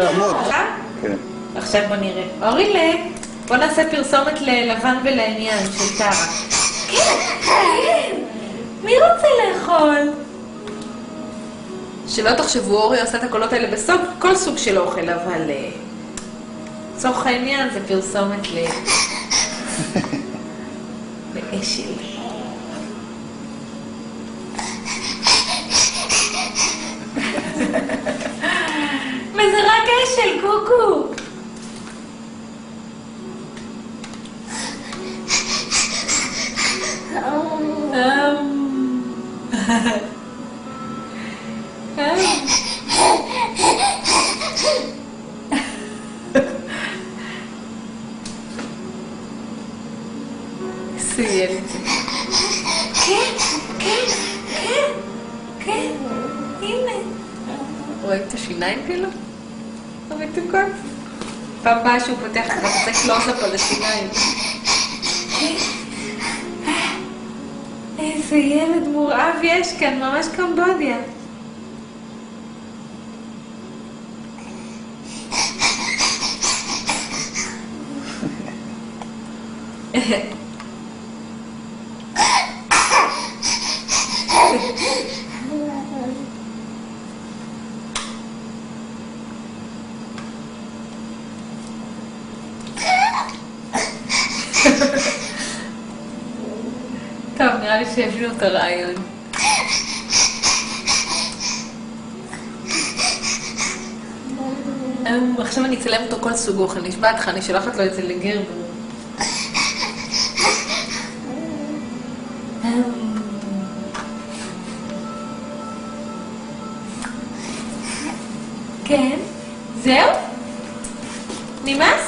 עמוד. כן. עכשיו בוא נראה. אורילה, בוא נעשה פרסומת ללבן ולעניין של טרה. כן, מי רוצה לאכול? שלא תחשבו, אורי עושה את הקולות האלה בסוג, כל סוג של אוכל, אבל צורך העניין זה פרסומת לאשל. וזה רק אשל, קוקו. סייל את זה. כן, כן, כן, כן, הנה. רואים את השיניים כאילו? ראיתם כל? פעם באה שהוא פותח את זה, עושה קלוז-אפ על השיניים. איזה ילד מורעב יש כאן, ממש קמבודיה. טוב, נראה לי שהבינו את הרעיון. עכשיו אני אצלם אותו כל סוג אוכל, נשבעת לך, אני שולחת לו את זה לגרבר. כן, זהו? נמאס?